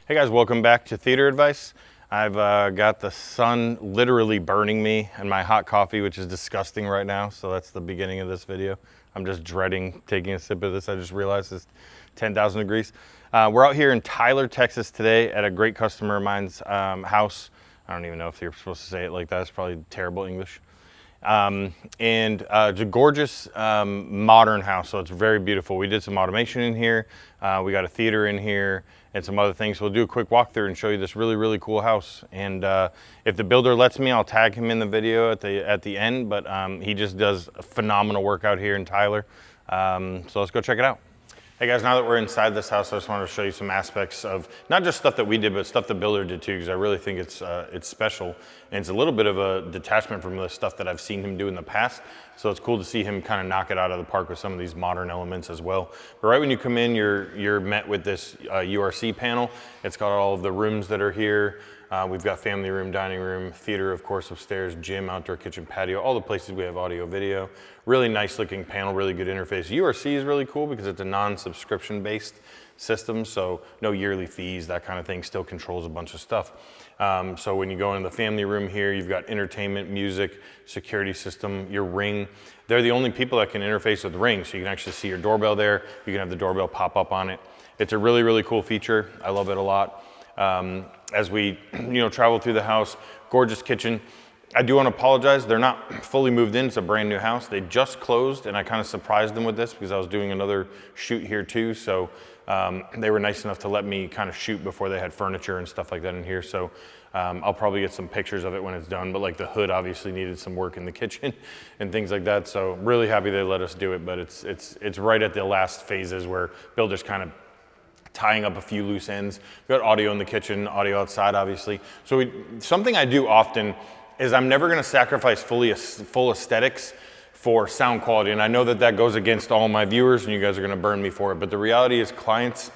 Hey guys, welcome back to Theater Advice. I've got the sun literally burning me and my hot coffee, which is disgusting right now. So that's the beginning of this video. I'm just dreading taking a sip of this. I just realized it's 10,000 degrees. We're out here in Tyler, Texas today at a great customer of mine's house. I don't even know if you're supposed to say it like that. It's probably terrible English. It's a gorgeous modern house, so it's very beautiful. We did some automation in here. We got a theater in here and some other things. So we'll do a quick walkthrough and show you this really, really cool house. And if the builder lets me, I'll tag him in the video at the end, but he just does a phenomenal work out here in Tyler. So let's go check it out. Hey guys, now that we're inside this house, I just wanted to show you some aspects of not just stuff that we did, but stuff the builder did too, because I really think it's special. And it's a little bit of a detachment from the stuff that I've seen him do in the past. So it's cool to see him kind of knock it out of the park with some of these modern elements as well. But right when you come in, you're met with this URC panel. It's got all of the rooms that are here. We've got family room, dining room, theater, of course, upstairs, gym, outdoor kitchen, patio, all the places we have audio, video. Really nice looking panel, really good interface. URC is really cool because it's a non-subscription based system, so no yearly fees, that kind of thing, still controls a bunch of stuff. So when you go into the family room here, you've got entertainment, music, security system, your Ring. They're the only people that can interface with Ring, so you can actually see your doorbell there. You can have the doorbell pop up on it. It's a really, really cool feature. I love it a lot. As we travel through the house, gorgeous kitchen. I do want to apologize. They're not fully moved in. It's a brand new house. They just closed, and I kind of surprised them with this because I was doing another shoot here too. So they were nice enough to let me kind of shoot before they had furniture and stuff like that in here. So I'll probably get some pictures of it when it's done. But like the hood obviously needed some work in the kitchen and things like that. So really happy they let us do it. But it's right at the last phases where builders kind of tying up a few loose ends. We've got audio in the kitchen, audio outside, obviously. So something I do often is I'm never gonna sacrifice full aesthetics for sound quality. And I know that goes against all my viewers and you guys are gonna burn me for it. But the reality is clients,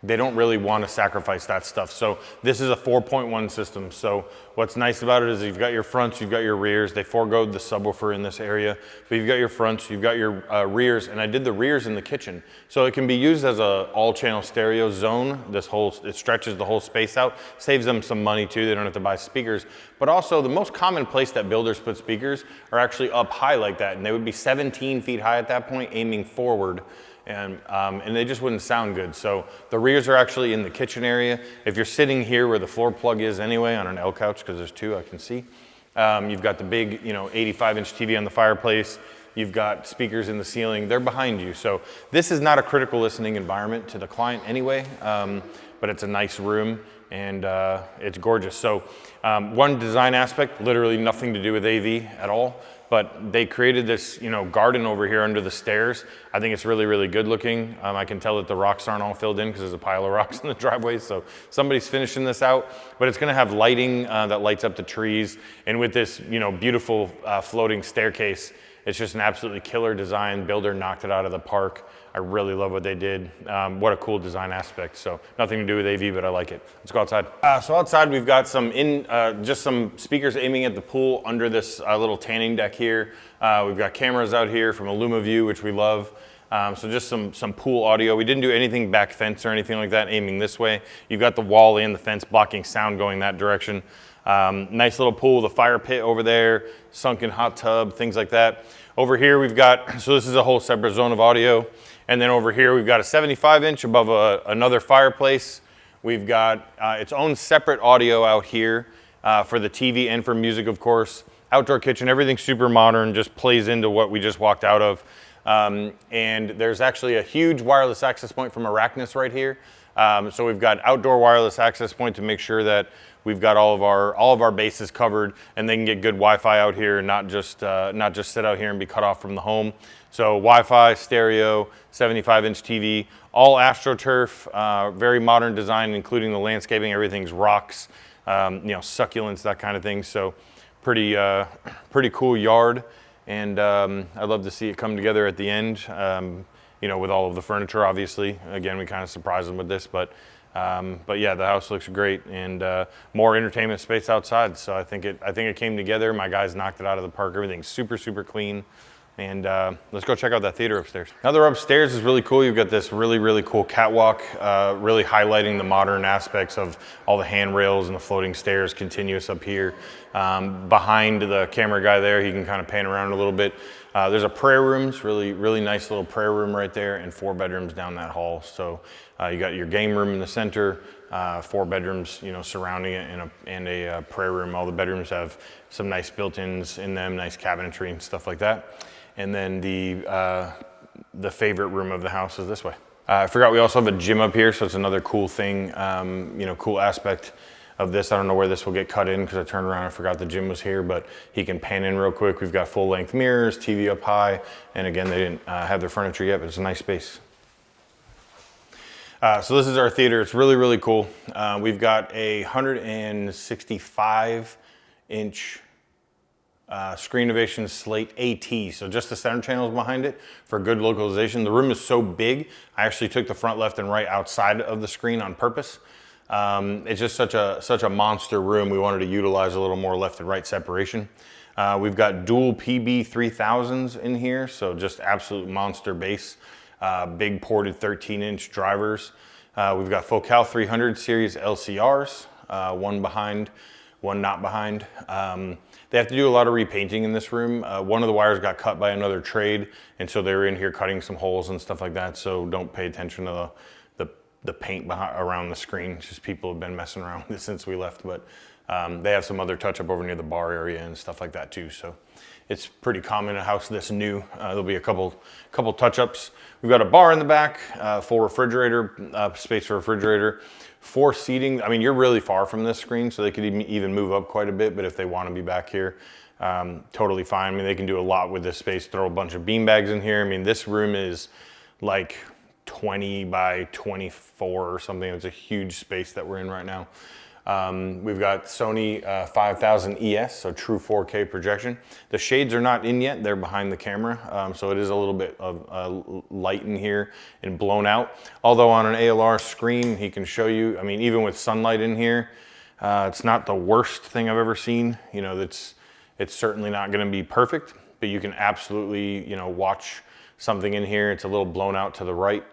they don't really want to sacrifice that stuff. So this is a 4.1 system. So what's nice about it is you've got your fronts, you've got your rears. They forgoed the subwoofer in this area, but you've got your fronts, you've got your rears, and I did the rears in the kitchen. So it can be used as a all-channel stereo zone. It stretches the whole space out, saves them some money too. They don't have to buy speakers. But also the most common place that builders put speakers are actually up high like that, and they would be 17 feet high at that point, aiming forward. And they just wouldn't sound good. So the rears are actually in the kitchen area. If you're sitting here where the floor plug is anyway on an L couch, because there's two I can see, you've got the big 85-inch TV on the fireplace. You've got speakers in the ceiling. They're behind you. So this is not a critical listening environment to the client anyway, but it's a nice room and it's gorgeous. So one design aspect, literally nothing to do with AV at all. But they created this, garden over here under the stairs. I think it's really, really good looking. I can tell that the rocks aren't all filled in because there's a pile of rocks in the driveway. So somebody's finishing this out, but it's gonna have lighting that lights up the trees. And with this, beautiful floating staircase, it's just an absolutely killer design. Builder knocked it out of the park. I really love what they did. What a cool design aspect. So nothing to do with AV, but I like it. Let's go outside. So outside we've got just some speakers aiming at the pool under this little tanning deck here. We've got cameras out here from IllumaView, which we love. So just some pool audio. We didn't do anything back fence or anything like that, aiming this way. You've got the wall and the fence blocking sound going that direction. Nice little pool, the fire pit over there, sunken hot tub, things like that. Over here we've got, so this is a whole separate zone of audio. And then over here we've got a 75-inch above another fireplace. We've got its own separate audio out here for the TV and for music, of course. Outdoor kitchen, everything super modern, just plays into what we just walked out of. And there's actually a huge wireless access point from Arachnus right here. So we've got outdoor wireless access point to make sure that we've got all of our bases covered, and they can get good Wi-Fi out here and not just sit out here and be cut off from the home. So Wi-Fi, stereo, 75-inch TV, all AstroTurf, very modern design, including the landscaping. Everything's rocks, succulents, that kind of thing. So pretty cool yard, and I'd love to see it come together at the end. With all of the furniture, obviously. Again, we kind of surprised them with this, but yeah, the house looks great, and more entertainment space outside. So I think it came together. My guys knocked it out of the park. Everything's super, super clean. And let's go check out that theater upstairs. Now the upstairs is really cool. You've got this really cool catwalk, really highlighting the modern aspects of all the handrails and the floating stairs continuous up here. Behind the camera guy there, he can kind of pan around a little bit. There's a prayer room, it's really nice little prayer room right there, and 4 bedrooms down that hall. So you got your game room in the center, 4 bedrooms, you know, surrounding it, and a prayer room. All the bedrooms have some nice built-ins in them, nice cabinetry and stuff like that. And then the favorite room of the house is this way. I forgot we also have a gym up here, so it's another cool thing, you know, cool aspect of this. I don't know where this will get cut in because I turned around and forgot the gym was here, but he can pan in real quick. We've got full-length mirrors, TV up high, and again, they didn't have their furniture yet, but it's a nice space. So this is our theater. It's really cool. We've got a 165-inch Screenovation Slate AT, so just the center channels behind it for good localization. The room is so big, I actually took the front, left, and right outside of the screen on purpose. It's just such a monster room. We wanted to utilize a little more left and right separation. We've got dual PB 3000s in here, so just absolute monster bass. Big ported 13-inch drivers. We've got Focal 300 series LCRs, one behind, one not behind. They have to do a lot of repainting in this room. One of the wires got cut by another trade, and so they were in here cutting some holes and stuff like that, so don't pay attention to the paint around the screen. It's just people have been messing around with it since we left, but they have some other touch-up over near the bar area and stuff like that too, so it's pretty common in a house this new. There'll be a couple touch-ups. We've got a bar in the back, full refrigerator, space for refrigerator. 4 seating. I mean, you're really far from this screen, so they could even move up quite a bit, but if they want to be back here, totally fine. I mean, they can do a lot with this space, throw a bunch of bean bags in here. I mean, this room is like 20 by 24 or something. It's a huge space that we're in right now. We've got Sony 5000 ES, so true 4K projection. The shades are not in yet, they're behind the camera, so it is a little bit of light in here and blown out. Although on an ALR screen, he can show you, I mean, even with sunlight in here, it's not the worst thing I've ever seen. You know, it's certainly not gonna be perfect, but you can absolutely, you know, watch something in here. It's a little blown out to the right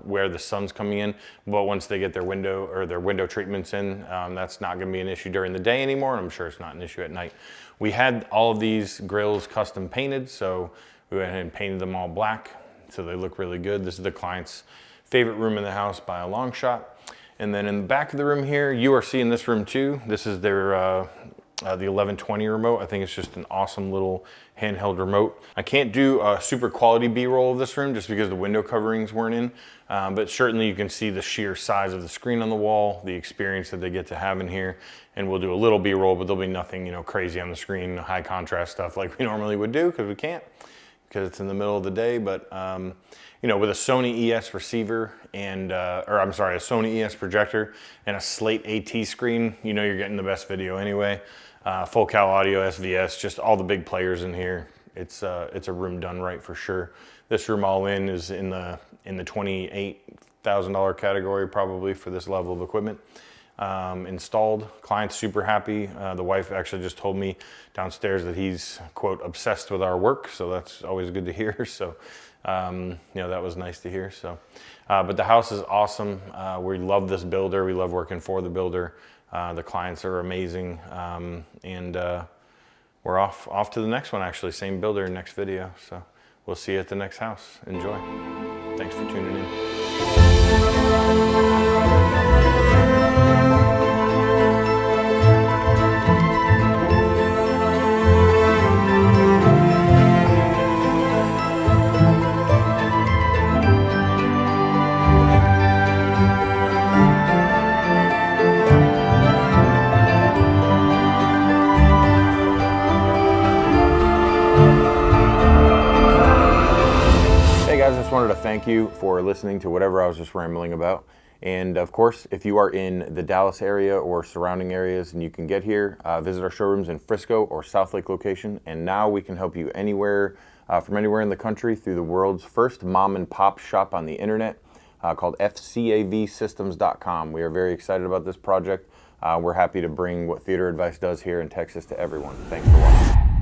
where the sun's coming in, but once they get their window treatments in, that's not gonna be an issue during the day anymore, and I'm sure it's not an issue at night. We had all of these grills custom painted, so we went ahead and painted them all black, so they look really good. This is the client's favorite room in the house by a long shot. And then in the back of the room here, URC in this room too. This is their the 1120 remote. I think it's just an awesome little handheld remote. I can't do a super quality B-roll of this room just because the window coverings weren't in, but certainly you can see the sheer size of the screen on the wall, the experience that they get to have in here, and we'll do a little B-roll, but there'll be nothing, you know, crazy on the screen, high contrast stuff like we normally would do because we can't, because it's in the middle of the day. But you know, with a Sony ES receiver and, a Sony ES projector and a Slate AT screen, you know you're getting the best video anyway. Focal audio, SVS, just all the big players in here. It's a room done right for sure. This room all in is in the $28,000 category probably for this level of equipment. Installed, client's super happy. The wife actually just told me downstairs that he's, quote, obsessed with our work, so that's always good to hear. So, you know, that was nice to hear. So, but the house is awesome. We love this builder. We love working for the builder. The clients are amazing, and we're off to the next one, actually. Same builder, next video. So we'll see you at the next house. Enjoy. Thanks for tuning in. I just wanted to thank you for listening to whatever I was just rambling about. And of course, if you are in the Dallas area or surrounding areas and you can get here, visit our showrooms in Frisco or South Lake location. And now we can help you anywhere, from anywhere in the country through the world's first mom and pop shop on the internet called fcavsystems.com. We are very excited about this project. We're happy to bring what Theater Advice does here in Texas to everyone. Thanks for watching.